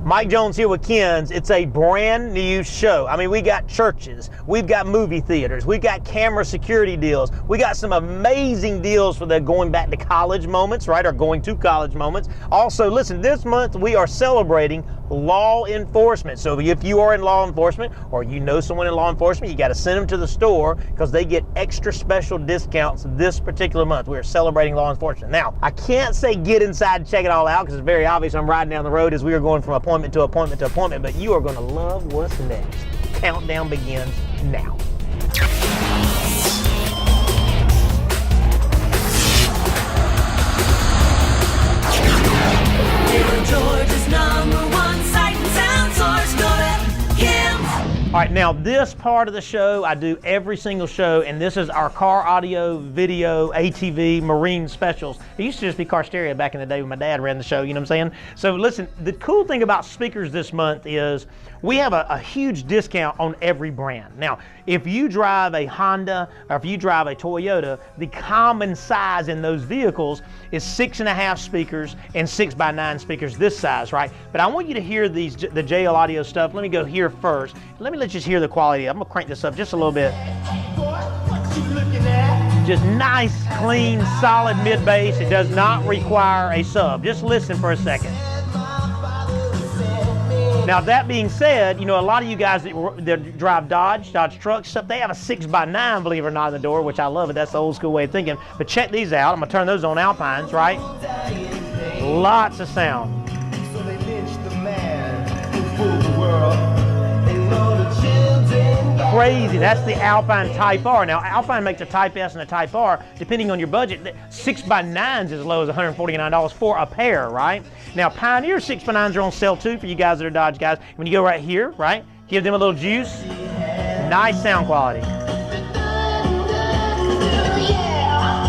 Mike Jones here with Ken's. It's a brand new show. I mean, we got churches, we've got movie theaters, we've got camera security deals, we got some amazing deals for the going back to college moments, right, or going to college moments. Also, listen, this month we are celebrating law enforcement. So if you are in law enforcement or you know someone in law enforcement, you got to send them to the store because they get extra special discounts this particular month. We are celebrating law enforcement. Now, I can't say get inside and check it all out because it's very obvious I'm riding down the road as we are going from appointment to appointment to appointment, but you are going to love what's next. Countdown begins now. Georgia's #1 sight and sound source. Go to Kim's. All right, now this part of the show I do every single show, and this is our car audio, video, ATV, marine specials. It used to just be car stereo back in the day when my dad ran the show, you know what I'm saying? So listen, the cool thing about speakers this month is we have a huge discount on every brand. Now, if you drive a Honda or if you drive a Toyota, the common size in those vehicles is 6.5 speakers and 6x9 speakers this size, right? But I want you to hear the JL Audio stuff. Let me go here first. Let me just hear the quality. I'm gonna crank this up just a little bit. Just nice, clean, solid mid bass. It does not require a sub. Just listen for a second. Now, that being said, you know, a lot of you guys that drive Dodge trucks, stuff, they have a 6x9, believe it or not, in the door, which I love it. That's the old school way of thinking. But check these out. I'm going to turn those on Alpines, right? Lots of sound. So they lynched the man who fooled the world. They know the children. Crazy. That's the Alpine Type R. Now, Alpine makes a Type S and a Type R. Depending on your budget, 6x9s is as low as $149 for a pair, right? Now, Pioneer 6x9s are on sale too for you guys that are Dodge guys. When you go right here, right, give them a little juice. Nice sound quality.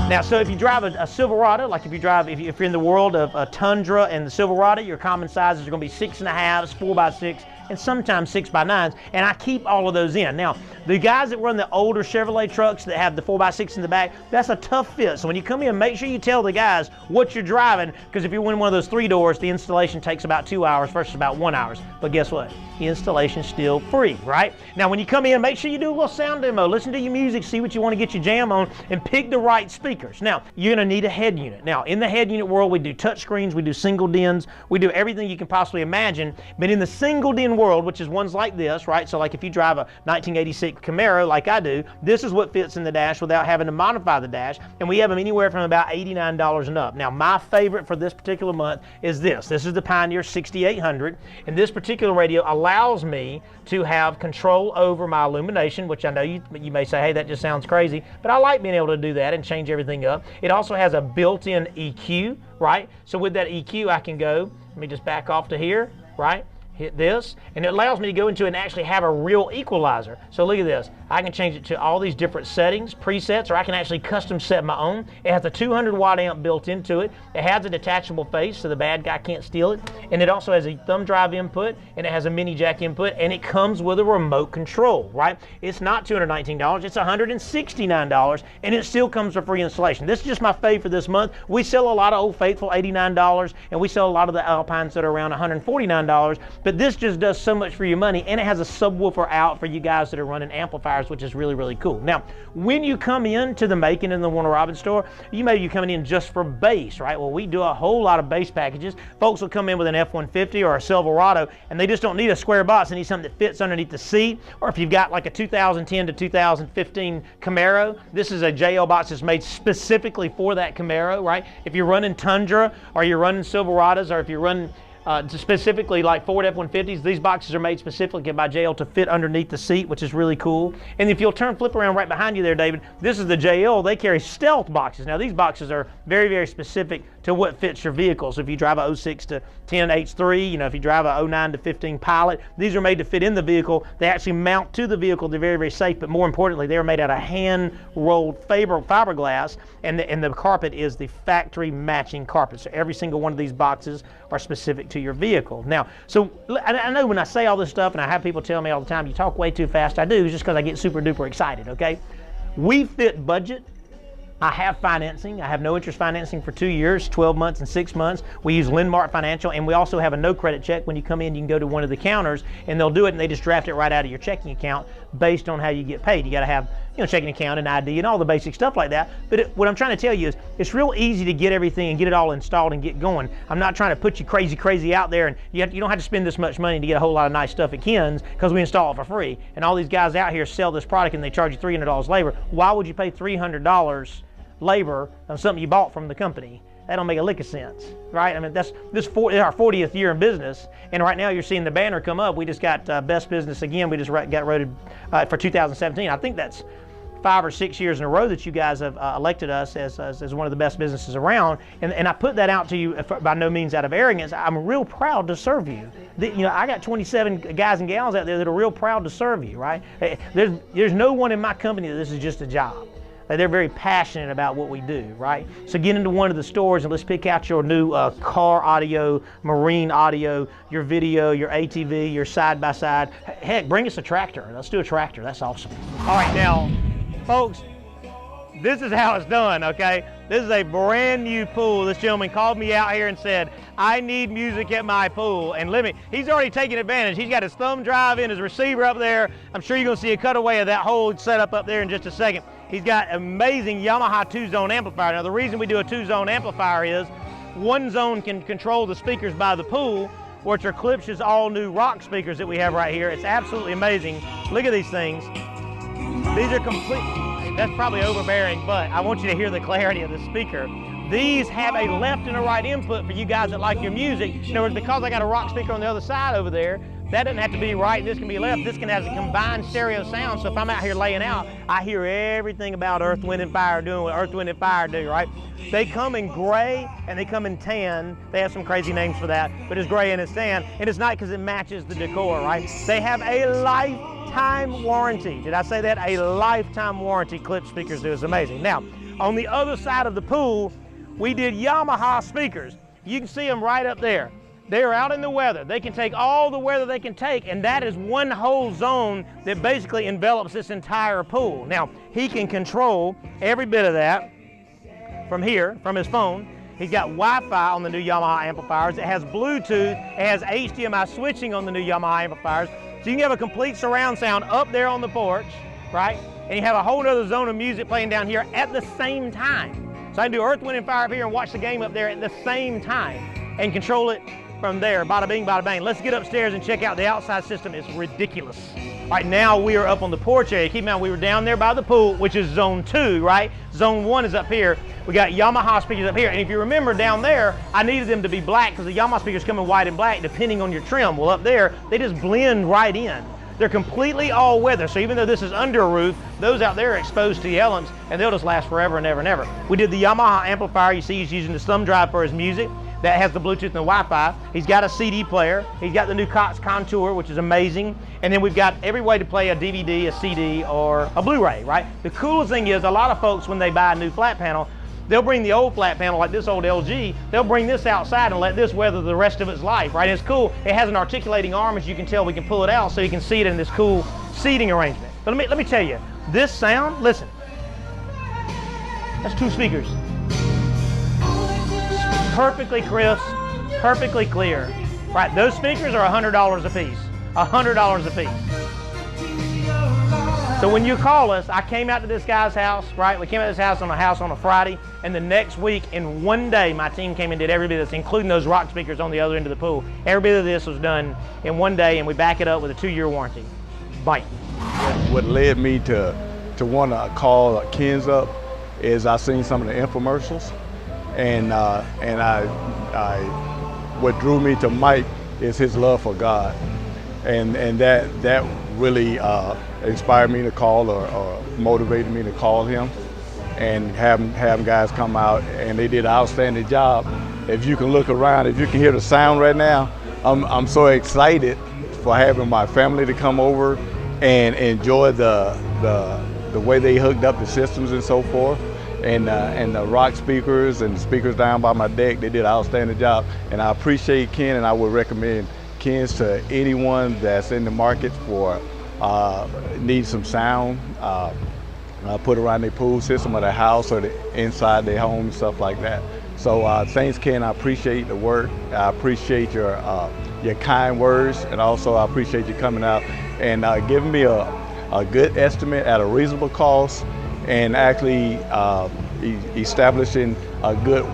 Now, so if you drive a Silverado, like if you're in the world of a Tundra and the Silverado, your common sizes are going to be 6.5s, 4x6, and sometimes 6x9s, and I keep all of those in. Now, the guys that run the older Chevrolet trucks that have the 4x6 in the back, that's a tough fit. So when you come in, make sure you tell the guys what you're driving, because if you're in one of those 3 doors, the installation takes about 2 hours versus about 1 hour. But guess what? The installation's still free, right? Now, when you come in, make sure you do a little sound demo. Listen to your music, see what you want to get your jam on, and pick the right speakers. Now, you're going to need a head unit. Now, in the head unit world, we do touch screens, we do single DINs, we do everything you can possibly imagine. But in the single DIN world, which is ones like this, right? So like if you drive a 1986 Camaro like I do, this is what fits in the dash without having to modify the dash. And we have them anywhere from about $89 and up. Now, my favorite for this particular month is this. This is the Pioneer 6800. And this particular radio allows me to have control over my illumination, which I know you may say, hey, that just sounds crazy. But I like being able to do that and change everything up. It also has a built-in EQ, right? So with that EQ, I can go, let me just back off to here, right? Hit this, and it allows me to go into it and actually have a real equalizer. So look at this. I can change it to all these different settings, presets, or I can actually custom set my own. It has a 200 watt amp built into it. It has a detachable face so the bad guy can't steal it. And it also has a thumb drive input, and it has a mini jack input, and it comes with a remote control, right? It's not $219, it's $169, and it still comes with free installation. This is just my fave for this month. We sell a lot of Old Faithful, $89, and we sell a lot of the Alpines that are around $149. But this just does so much for your money, and it has a subwoofer out for you guys that are running amplifiers, which is really, really cool. Now, when you come into the Macon and the Warner Robins store, you may be coming in just for bass, right? Well, we do a whole lot of bass packages. Folks will come in with an F-150 or a Silverado, and they just don't need a square box. They need something that fits underneath the seat, or if you've got like a 2010 to 2015 Camaro, this is a JL box that's made specifically for that Camaro, right? If you're running Tundra, or you're running Silverados, or if you're running specifically like Ford F-150s, these boxes are made specifically by JL to fit underneath the seat, which is really cool. And if you'll flip around right behind you there, David, this is the JL. They carry stealth boxes. Now, these boxes are very, very specific to what fits your vehicle. So if you drive a 06 to 10 H3, you know, if you drive a 09 to 15 Pilot, these are made to fit in the vehicle. They actually mount to the vehicle. They're very, very safe, but more importantly, they're made out of hand-rolled fiberglass, and the carpet is the factory matching carpet. So every single one of these boxes are specific to your vehicle. Now, so I know when I say all this stuff, and I have people tell me all the time, you talk way too fast. I do, just because I get super duper excited, okay? We fit budget, I have financing. I have no interest financing for 2 years, 12 months, and 6 months. We use Lendmark Financial, and we also have a no credit check. When you come in, you can go to one of the counters, and they'll do it, and they just draft it right out of your checking account based on how you get paid. You got to have, checking account and ID and all the basic stuff like that. But what I'm trying to tell you is, it's real easy to get everything and get it all installed and get going. I'm not trying to put you crazy out there, and you don't have to spend this much money to get a whole lot of nice stuff at Ken's, because we install it for free. And all these guys out here sell this product, and they charge you $300 labor. Why would you pay $300 labor on something you bought from the company? That don't make a lick of sense, right? I mean, this is our 40th year in business, and right now you're seeing the banner come up. We just got Best Business again. We just got voted for 2017. I think that's 5 or 6 years in a row that you guys have elected us as one of the best businesses around, and I put that out to you by no means out of arrogance. I'm real proud to serve you. I got 27 guys and gals out there that are real proud to serve you, right? There's no one in my company that this is just a job. They're very passionate about what we do, right? So get into one of the stores and let's pick out your new car audio, marine audio, your video, your ATV, your side-by-side. Heck, bring us a tractor. Let's do a tractor. That's awesome. All right, now, folks, this is how it's done, okay? This is a brand new pool. This gentleman called me out here and said, I need music at my pool. And he's already taken advantage. He's got his thumb drive in, his receiver up there. I'm sure you're gonna see a cutaway of that whole setup up there in just a second. He's got amazing Yamaha 2-zone amplifier. Now the reason we do a 2-zone amplifier is one zone can control the speakers by the pool, which are Klipsch's all new rock speakers that we have right here. It's absolutely amazing. Look at these things. These are complete, that's probably overbearing, but I want you to hear the clarity of the speaker. These have a left and a right input for you guys that like your music. In other words, because I got a rock speaker on the other side over there, that doesn't have to be right, this can be left. This can have a combined stereo sound, so if I'm out here laying out, I hear everything about Earth, Wind, and Fire doing what Earth, Wind, and Fire do, right? They come in gray and they come in tan. They have some crazy names for that, but it's gray and it's tan, and it's not because it matches the decor, right? They have a lifetime warranty. Did I say that? A lifetime warranty. Klipsch speakers do. It's amazing. Now, on the other side of the pool, we did Yamaha speakers. You can see them right up there. They're out in the weather. They can take all the weather they can take, and that is one whole zone that basically envelops this entire pool. Now, he can control every bit of that from here, from his phone. He's got Wi-Fi on the new Yamaha amplifiers. It has Bluetooth. It has HDMI switching on the new Yamaha amplifiers. So you can have a complete surround sound up there on the porch, right? And you have a whole other zone of music playing down here at the same time. So I can do Earth, Wind, and Fire up here and watch the game up there at the same time and control it from there. Bada bing, bada bang. Let's get upstairs and check out the outside system. It's ridiculous. All right, now we are up on the porch area. Keep in mind, we were down there by the pool, which is zone 2, right? Zone 1 is up here. We got Yamaha speakers up here. And if you remember down there, I needed them to be black because the Yamaha speakers come in white and black depending on your trim. Well, up there, they just blend right in. They're completely all weather. So even though this is under a roof, those out there are exposed to the elements and they'll just last forever and ever and ever. We did the Yamaha amplifier. You see he's using the thumb drive for his music. That has the Bluetooth and the Wi-Fi. He's got a CD player. He's got the new Cox Contour, which is amazing. And then we've got every way to play a DVD, a CD, or a Blu-ray, right? The coolest thing is a lot of folks, when they buy a new flat panel, they'll bring the old flat panel, like this old LG, they'll bring this outside and let this weather the rest of its life, right? And it's cool. It has an articulating arm, as you can tell. We can pull it out so you can see it in this cool seating arrangement. But let me tell you, this sound, listen, that's 2 speakers. Perfectly crisp, perfectly clear. Right, those speakers are $100 a piece. $100 a piece. So when you call us, I came out to this guy's house, right? We came out to this house on a Friday, and the next week, in one day, my team came and did every bit of this, including those rock speakers on the other end of the pool. Every bit of this was done in one day, and we back it up with a 2-year warranty. Bite. What led me to want to call Ken's up is I seen some of the infomercials. And what drew me to Mike is his love for God, and that really inspired me to call or motivated me to call him, and have guys come out, and they did an outstanding job. If you can look around, if you can hear the sound right now, I'm so excited for having my family to come over and enjoy the way they hooked up the systems and so forth. And the rock speakers and the speakers down by my deck, they did an outstanding job. And I appreciate Ken, and I would recommend Ken's to anyone that's in the market for needs some sound. put around their pool system or their house or inside their home and stuff like that. So thanks, Ken. I appreciate the work. I appreciate your kind words, and also I appreciate you coming out and giving me a good estimate at a reasonable cost, and actually establishing a good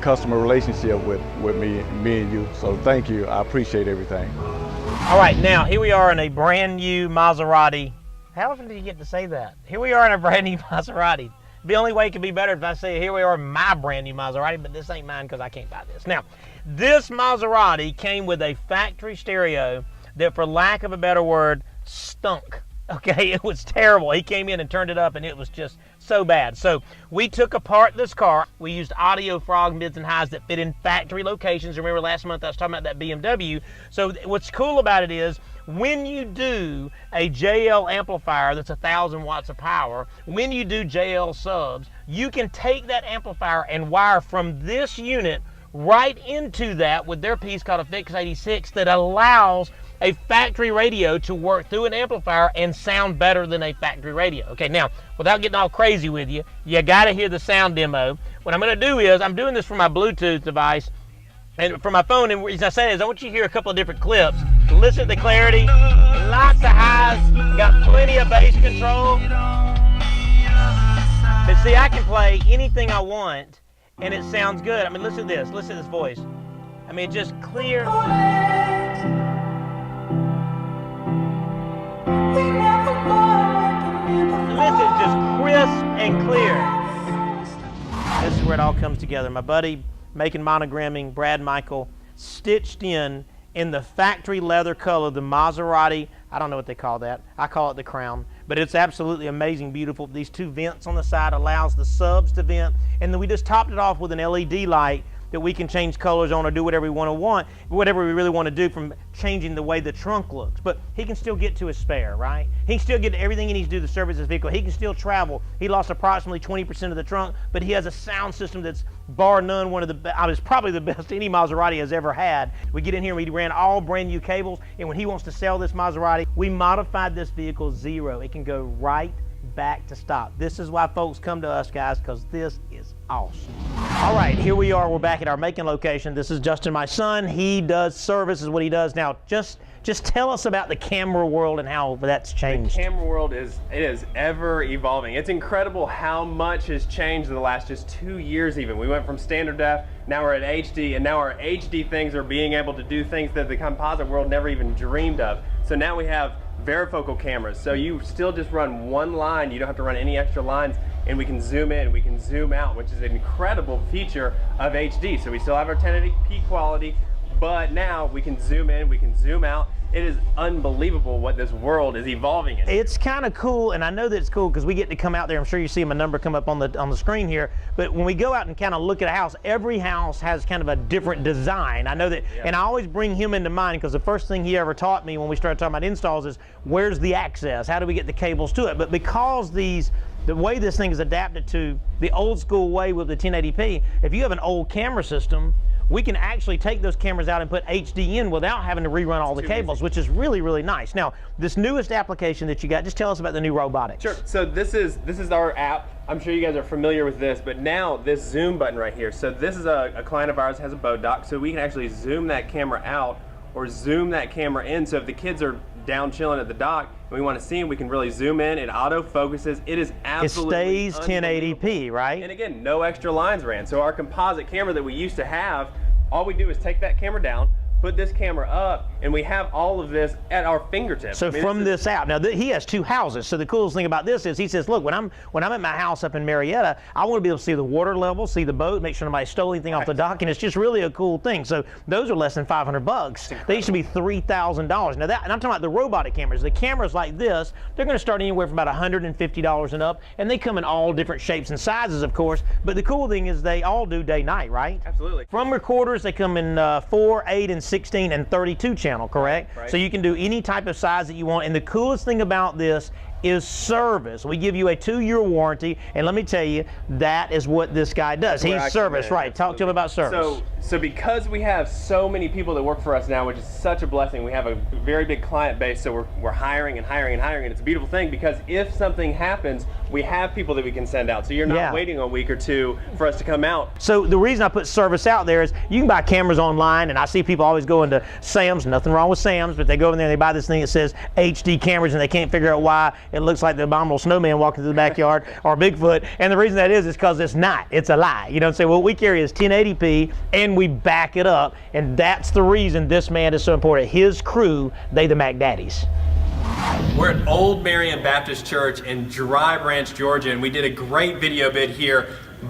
customer relationship with me and you. So thank you. I appreciate everything. All right, now here we are in a brand new Maserati. How often do you get to say that? Here we are in a brand new Maserati. The only way it could be better if I say, here we are in my brand new Maserati, but this ain't mine because I can't buy this. Now, this Maserati came with a factory stereo that, for lack of a better word, stunk. Okay, it was terrible. He came in and turned it up, and it was just so bad. So we took apart this car. We used audio frog mids and highs that fit in factory locations. Remember last month I was talking about that BMW. So what's cool about it is, when you do a JL amplifier that's 1,000 watts of power, when you do JL subs, you can take that amplifier and wire from this unit right into that with their piece called a Fix 86 that allows a factory radio to work through an amplifier and sound better than a factory radio. Okay, now, without getting all crazy with you, you gotta hear the sound demo. What I'm gonna do is, I'm doing this from my Bluetooth device and from my phone, and the reason I say is I want you to hear a couple of different clips. Listen to the clarity, lots of highs, got plenty of bass control. But see, I can play anything I want and it sounds good. I mean, listen to this voice. I mean, just clear. This is just crisp and clear. This is where it all comes together. My buddy, Macon monogramming, Brad Michael, stitched in the factory leather color, the Maserati. I don't know what they call that. I call it the Crown. But it's absolutely amazing, beautiful. These two vents on the side allows the subs to vent. And then we just topped it off with an LED light that we can change colors on or do whatever we whatever we really want to do, from changing the way the trunk looks. But he can still get to his spare, right? He can still get to everything he needs to do to service his vehicle. He can still travel. He lost approximately 20% of the trunk, but he has a sound system that's bar none one of the best. It's probably the best any Maserati has ever had. We get in here and we ran all brand new cables, and when he wants to sell this Maserati, we modified this vehicle zero. It can go right back to stock. This is why folks come to us, guys, because this is awesome. All right, here we are. We're back at our Macon location. This is Justin, my son. He does service, is what he does. Now, just tell us about the camera world and how that's changed. The camera world is ever evolving. It's incredible how much has changed in the last just 2 years even. We went from standard def, now we're at HD, and now our HD things are being able to do things that the composite world never even dreamed of. So now we have varifocal cameras. So you still just run one line, you don't have to run any extra lines, and we can zoom in, we can zoom out, which is an incredible feature of HD. So we still have our 1080p quality, but now we can zoom in, we can zoom out. It is unbelievable what this world is evolving in. It's kind of cool, and I know that it's cool because we get to come out there. I'm sure you see my number come up on the screen here. But when we go out and kind of look at a house, every house has kind of a different design. I know that, yeah. And I always bring him into mind because the first thing he ever taught me when we started talking about installs is, where's the access? How do we get the cables to it? But because the way this thing is adapted to the old school way with the 1080p, if you have an old camera system, we can actually take those cameras out and put HD in without having to rerun all the cables, which is really, really nice. Now, this newest application that you got, just tell us about the new robotics. Sure, so this is our app. I'm sure you guys are familiar with this, but now this zoom button right here. So this is a client of ours has a boat dock, so we can actually zoom that camera out or zoom that camera in. So if the kids are down chilling at the dock and we want to see them, we can really zoom in. It auto focuses. It is absolutely, it stays 1080p, right? And again, no extra lines ran. So our composite camera that we used to have, all we do is take that camera down, put this camera up, and we have all of this at our fingertips. So from this out, now he has two houses. So the coolest thing about this is he says, look, when I'm at my house up in Marietta, I want to be able to see the water level, see the boat, make sure nobody stole anything off the dock, and it's just really a cool thing. So those are less than $500. They used to be $3,000. Now that, and I'm talking about the robotic cameras. The cameras like this, they're going to start anywhere from about $150 and up, and they come in all different shapes and sizes, of course. But the cool thing is they all do day-night, right? Absolutely. From recorders, they come in 4, 8, and 16 and 32 channel, correct? Right. So you can do any type of size that you want. And the coolest thing about this is service. We give you a 2-year warranty, and let me tell you, that is what this guy does. He's service, right? Talk to him about service. So So because we have so many people that work for us now, which is such a blessing, we have a very big client base, so we're hiring and hiring and hiring, and it's a beautiful thing because if something happens, we have people that we can send out. So you're not waiting a week or two for us to come out. So the reason I put service out there is you can buy cameras online, and I see people always go into Sam's, nothing wrong with Sam's, but they go in there and they buy this thing that says HD cameras and they can't figure out why it looks like the abominable snowman walking through the backyard or Bigfoot. And the reason that is because it's not, it's a lie. You know what I'm saying? What we carry is 1080p and we back it up, and that's the reason this man is so important. His crew, they the Mac Daddies. We're at Old Marion Baptist Church in Dry Branch, Georgia, and we did a great video bit here.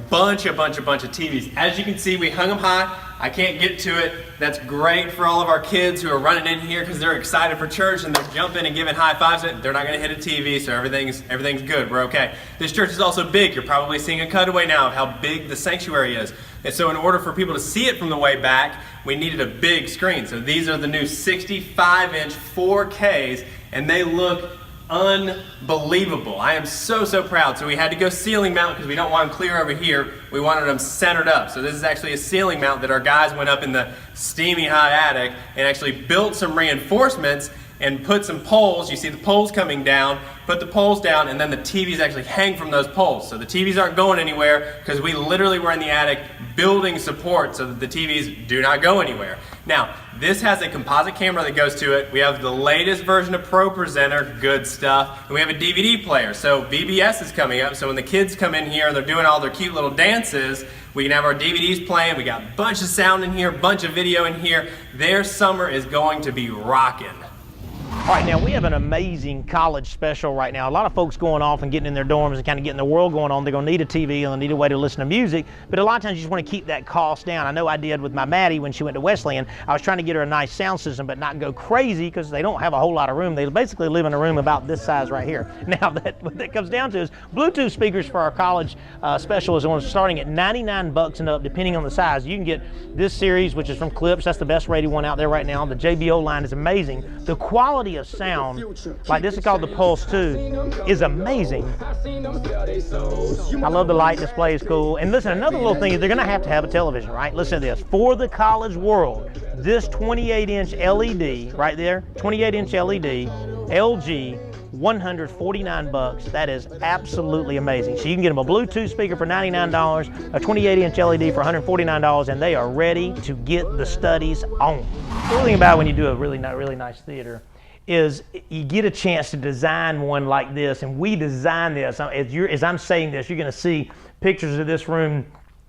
Bunch of TVs. As you can see, we hung them high. I can't get to it. That's great for all of our kids who are running in here because they're excited for church and they're jumping and giving high fives. They're not going to hit a TV, so everything's good. We're okay. This church is also big. You're probably seeing a cutaway now of how big the sanctuary is. And so in order for people to see it from the way back, we needed a big screen. So these are the new 65-inch 4Ks, and they look unbelievable. I am so proud. So we had to go ceiling mount because we don't want them clear over here. We wanted them centered up. So this is actually a ceiling mount that our guys went up in the steamy hot attic and actually built some reinforcements and put some poles. You see the poles coming down, put the poles down, and then the TVs actually hang from those poles. So the TVs aren't going anywhere because we literally were in the attic building support so that the TVs do not go anywhere. Now, this has a composite camera that goes to it. We have the latest version of Pro Presenter, good stuff. And we have a DVD player. So VBS is coming up. So when the kids come in here and they're doing all their cute little dances, we can have our DVDs playing. We got a bunch of sound in here, a bunch of video in here. Their summer is going to be rocking. All right, now we have an amazing college special right now. A lot of folks going off and getting in their dorms and kind of getting the world going on. They're going to need a TV and they need a way to listen to music, but a lot of times you just want to keep that cost down. I know I did with my Maddie when she went to Wesleyan. I was trying to get her a nice sound system but not go crazy because they don't have a whole lot of room. They basically live in a room about this size right here. Now what that comes down to is Bluetooth speakers for our college special is starting at $99 and up depending on the size. You can get this series, which is from Clips. That's the best rated one out there right now. The JBO line is amazing. The quality of sound, like this is called the Pulse 2, is amazing. I love the light display, is cool. And listen, another little thing is they're gonna have to have a television, right? Listen to this. For the college world, this 28-inch LED right there, 28-inch LED, LG, $149. That is absolutely amazing. So you can get them a Bluetooth speaker for $99, a 28-inch LED for $149, and they are ready to get the studies on. The cool thing about when you do a really nice theater is you get a chance to design one like this, and we designed this. As I'm saying this, you're going to see pictures of this room.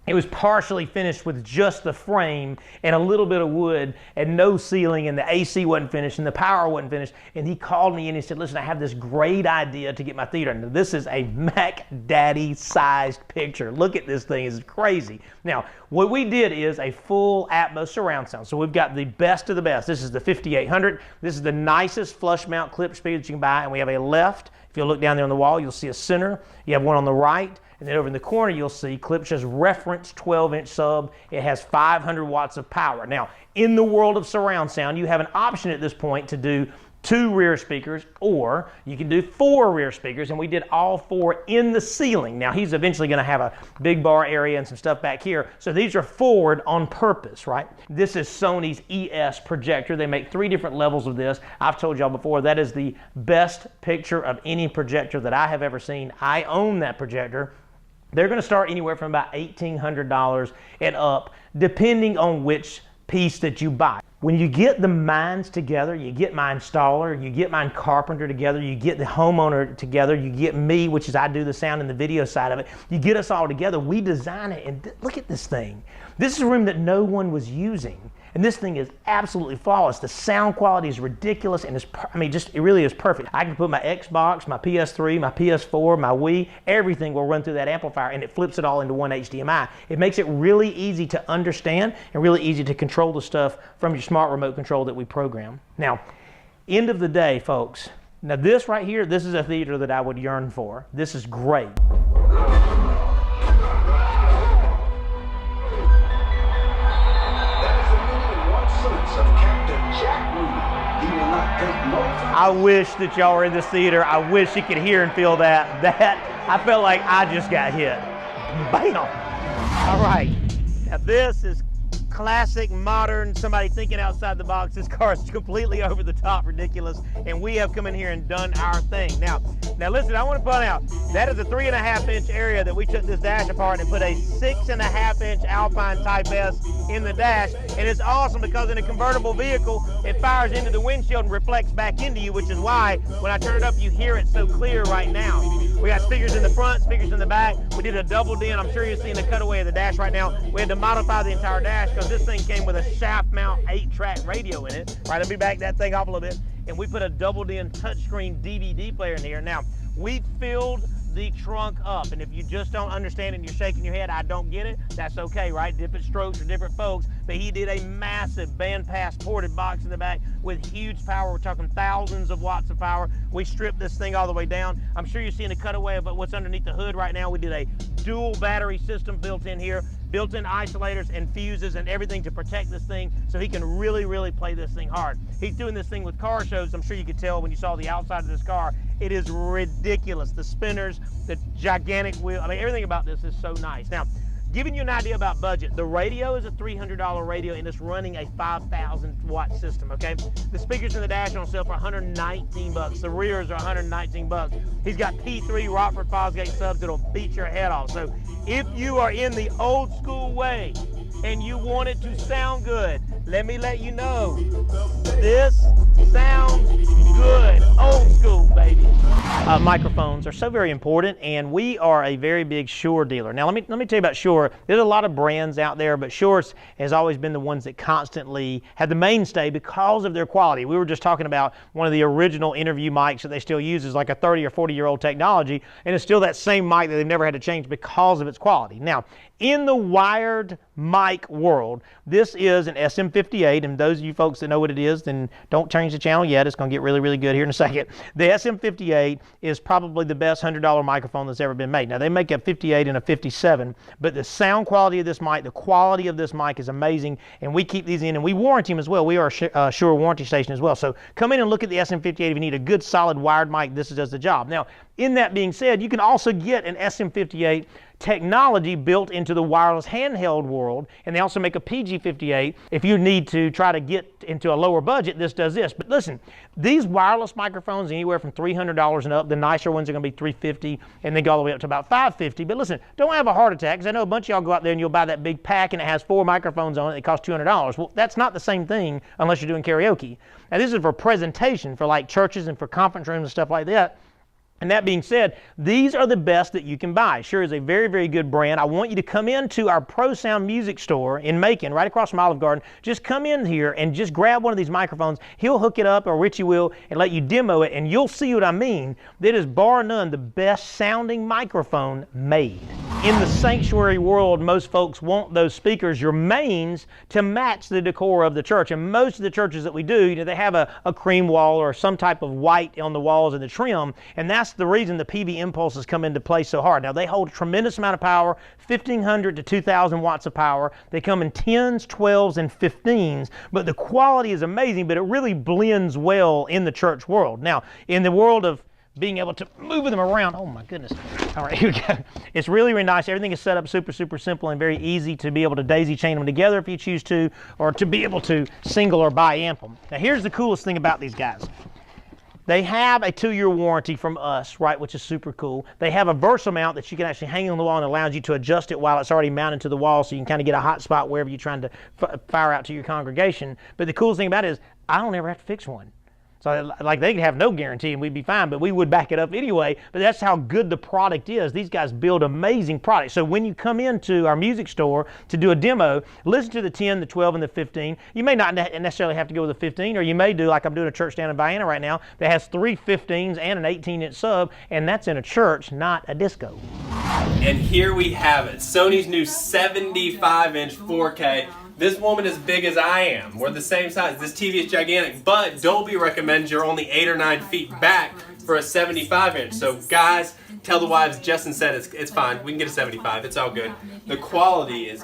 It was partially finished with just the frame and a little bit of wood and no ceiling, and the AC wasn't finished and the power wasn't finished. And he called me and he said, listen, I have this great idea to get my theater. Now, this is a Mac Daddy sized picture. Look at this thing, it's crazy. Now, what we did is a full Atmos surround sound. So we've got the best of the best. This is the 5800. This is the nicest flush mount clip speaker that you can buy. And we have a left. If you look down there on the wall, you'll see a center. You have one on the right. And then over in the corner, you'll see Clips just reference 12-inch sub. It has 500 watts of power. Now, in the world of surround sound, you have an option at this point to do 2 rear speakers, or you can do 4 rear speakers, and we did all 4 in the ceiling. Now, he's eventually going to have a big bar area and some stuff back here, so these are forward on purpose, right? This is Sony's ES projector. They make 3 different levels of this. I've told y'all before, that is the best picture of any projector that I have ever seen. I own that projector. They're going to start anywhere from about $1,800 and up, depending on which piece that you buy. When you get the minds together, you get my installer, you get my carpenter together, you get the homeowner together, you get me, which is I do the sound and the video side of it, you get us all together, we design it, and look at this thing. This is a room that no one was using. And this thing is absolutely flawless. The sound quality is ridiculous, and it really is perfect. I can put my Xbox, my PS3, my PS4, my Wii, everything will run through that amplifier, and it flips it all into one HDMI. It makes it really easy to understand and really easy to control the stuff from your smart remote control that we program. Now, end of the day, folks, now this right here, this is a theater that I would yearn for. This is great. I wish that y'all were in this theater. I wish you could hear and feel that. I felt like I just got hit. Bam! All right, now this is classic, modern, somebody thinking outside the box. This car is completely over the top ridiculous, and we have come in here and done our thing. Now listen, I want to point out, that is a 3.5-inch area that we took this dash apart and put a 6.5-inch Alpine Type S in the dash, and it's awesome because in a convertible vehicle, it fires into the windshield and reflects back into you, which is why when I turn it up, you hear it so clear right now. We got speakers in the front, speakers in the back. We did a double din. I'm sure you're seeing the cutaway of the dash right now. We had to modify the entire dash because this thing came with a shaft mount 8-track radio in it. Right, let me back that thing off a little bit. And we put a double din touchscreen DVD player in here. Now, we filled the trunk up, and if you just don't understand it and you're shaking your head, I don't get it, that's okay, right? Different strokes for different folks, but he did a massive bandpass ported box in the back with huge power. We're talking thousands of watts of power. We stripped this thing all the way down. I'm sure you're seeing a cutaway of what's underneath the hood right now. We did a dual battery system built in here, built-in isolators and fuses and everything to protect this thing so he can really, really play this thing hard. He's doing this thing with car shows. I'm sure you could tell when you saw the outside of this car. It is ridiculous. The spinners, the gigantic wheel, I mean, everything about this is so nice. Now, giving you an idea about budget, the radio is a $300 radio and it's running a 5,000 watt system, okay? The speakers in the dash on sale for 119 bucks. The rears are 119 bucks. He's got P3 Rockford Fosgate subs that'll beat your head off. So if you are in the old school way and you want it to sound good, let me let you know, this sounds good. Old school, baby. Microphones are so very important, and we are a very big Shure dealer. Now, let me tell you about Shure. There's a lot of brands out there, but Shure has always been the ones that constantly had the mainstay because of their quality. We were just talking about one of the original interview mics that they still use is like a 30 or 40-year-old technology, and it's still that same mic that they've never had to change because of its quality. Now, in the wired mic world, this is an SM58, and those of you folks that know what it is, then don't change the channel yet. It's going to get really, really good here in a second. The SM58 is probably the best $100 microphone that's ever been made. Now, they make a 58 and a 57, but the sound quality of this mic, the quality of this mic is amazing, and we keep these in, and we warranty them as well. We are a Shure warranty station as well. So come in and look at the SM58 if you need a good, solid wired mic. This does the job. Now, in that being said, you can also get an SM58 technology built into the wireless handheld world, and they also make a PG58. If you need to try to get into a lower budget, this does this. But listen, these wireless microphones anywhere from $300 and up. The nicer ones are going to be $350, and they go all the way up to about $550. But listen, don't have a heart attack, because I know a bunch of y'all go out there and you'll buy that big pack and it has 4 microphones on it. It costs $200. Well, that's not the same thing unless you're doing karaoke. Now, this is for presentation for like churches and for conference rooms and stuff like that. And that being said, these are the best that you can buy. Shure is a very, very good brand. I want you to come into our Pro Sound Music store in Macon, right across from Olive Garden. Just come in here and just grab one of these microphones. He'll hook it up, or Richie will, and let you demo it, and you'll see what I mean. That is bar none the best sounding microphone made. In the sanctuary world, most folks want those speakers, your mains, to match the decor of the church. And most of the churches that we do, you know, they have a cream wall or some type of white on the walls and the trim, and that's the reason the PV impulses come into play so hard. Now, they hold a tremendous amount of power, 1,500 to 2,000 watts of power. They come in 10s, 12s, and 15s, but the quality is amazing, but it really blends well in the church world. Now, in the world of being able to move them around, oh my goodness. All right, here we go. It's really, really nice. Everything is set up super, super simple and very easy to be able to daisy chain them together if you choose to, or to be able to single or bi-amp them. Now, here's the coolest thing about these guys. They have a 2-year warranty from us, right, which is super cool. They have a Versa mount that you can actually hang on the wall and allows you to adjust it while it's already mounted to the wall, so you can kind of get a hot spot wherever you're trying to fire out to your congregation. But the coolest thing about it is I don't ever have to fix one. So like they could have no guarantee and we'd be fine, but we would back it up anyway. But that's how good the product is. These guys build amazing products. So when you come into our music store to do a demo, listen to the 10, the 12, and the 15. You may not necessarily have to go with the 15, or you may do like I'm doing a church down in Vienna right now that has 3 15s and an 18-inch sub, and that's in a church, not a disco. And here we have it, Sony's new 75-inch 4K. This woman is big as I am. We're the same size. This TV is gigantic, but Dolby recommends you're only 8 or 9 feet back for a 75-inch. So guys, tell the wives, Justin said it's fine. We can get a 75. It's all good. The quality is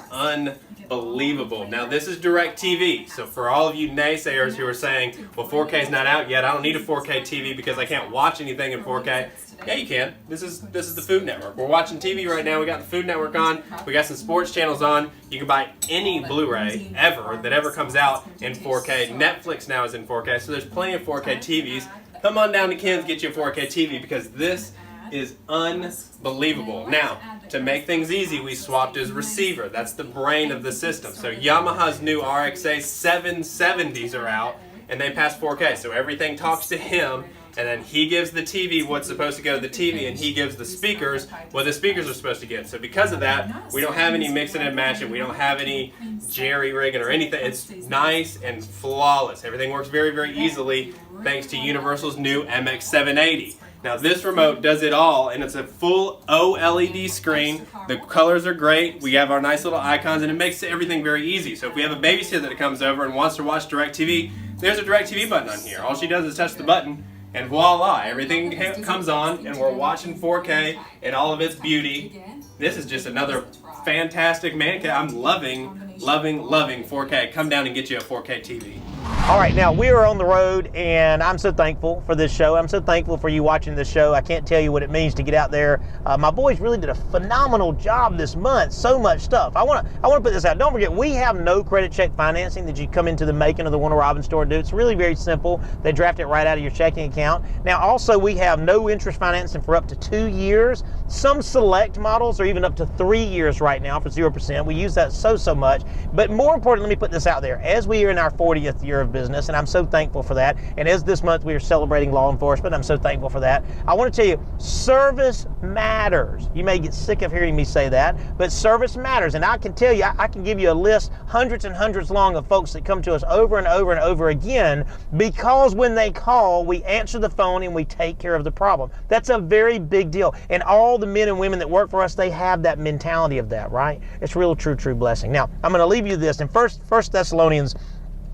unbelievable. Now this is DirecTV, so for all of you naysayers who are saying, well, 4K is not out yet, I don't need a 4K TV because I can't watch anything in 4K. Yeah, you can. This is the Food Network. We're watching TV right now. We got the Food Network on. We got some sports channels on. You can buy any Blu-ray that ever comes out in 4K. Netflix now is in 4K, so there's plenty of 4K TVs. Come on down to Ken's, get you a 4K TV because this is unbelievable. Now, to make things easy, we swapped his receiver. That's the brain of the system. So Yamaha's new RXA 770s are out, and they pass 4K. So everything talks to him, and then he gives the TV what's supposed to go to the TV, and he gives the speakers what the speakers are supposed to get. So because of that, we don't have any mixing and matching. We don't have any jerry-rigging or anything. It's nice and flawless. Everything works very, very easily thanks to Universal's new MX780. Now this remote does it all, and it's a full OLED screen. The colors are great. We have our nice little icons, and it makes everything very easy. So if we have a babysitter that comes over and wants to watch DirecTV, there's a DirecTV button on here. All she does is touch the button, and voila, everything comes on, and we're watching 4K in all of its beauty. This is just another fantastic man cave. I'm loving 4K. Come down and get you a 4K TV. All right, now we are on the road, and I'm so thankful for this show. I'm so thankful for you watching this show. I can't tell you what it means to get out there. My boys really did a phenomenal job this month. So much stuff. I want to put this out. Don't forget, we have no credit check financing that you come into the Macon or the Warner Robins store and do. It's really very simple. They draft it right out of your checking account. Now, also, we have no interest financing for up to 2 years. Some select models are even up to 3 years right now for 0%. We use that so much. But more importantly, let me put this out there. As we are in our 40th year of business, and I'm so thankful for that. And as this month we are celebrating law enforcement, I'm so thankful for that. I want to tell you, service matters. You may get sick of hearing me say that, but service matters. And I can tell you, I can give you a list, hundreds and hundreds long, of folks that come to us over and over and over again because when they call, we answer the phone and we take care of the problem. That's a very big deal. And all the men and women that work for us, they have that mentality of that, right? It's real, true blessing. Now, I'm going to leave you this. In First Thessalonians,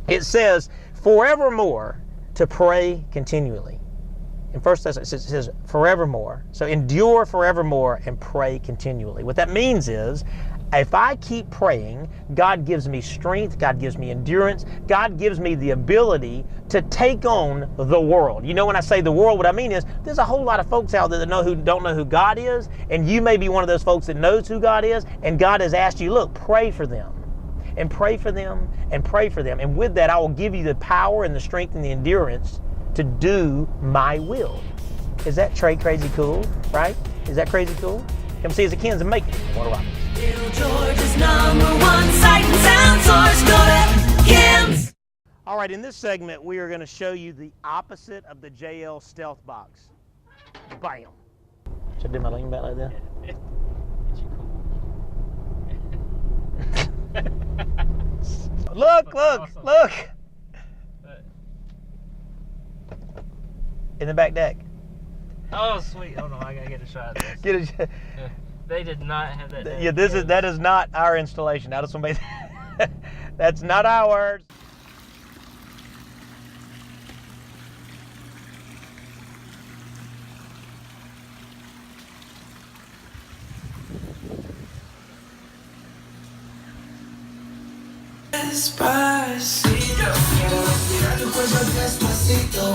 it says, forevermore to pray continually. In First Thessalonians, it says forevermore. So endure forevermore and pray continually. What that means is, if I keep praying, God gives me strength, God gives me endurance, God gives me the ability to take on the world. You know, when I say the world, what I mean is there's a whole lot of folks out there that don't know who God is, and you may be one of those folks that knows who God is, and God has asked you, look, pray for them. And pray for them, and pray for them. And with that, I will give you the power and the strength and the endurance to do my will. Is that crazy cool, right? Is that crazy cool? Come see us at Ken's and Macon. Warner Robins. Little Georgia's #1 sight and sound source. Go to Kim's. All right, in this segment, we are going to show you the opposite of the JL Stealth Box. Bam. Should I do my lean back like that? Look. In the back deck. Oh, sweet. Hold on, I gotta get a shot of this. Get a, They did not have that. yeah, that is not our installation. I just want to make that's not ours. Despacito, quiero respirar tu cuello despacito.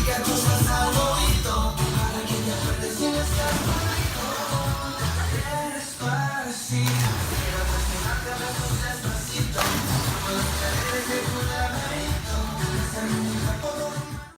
Que tus más al oído, para que te acuerdes sin estar conmigo. Despacito, quiero desnudarte a besos despacito.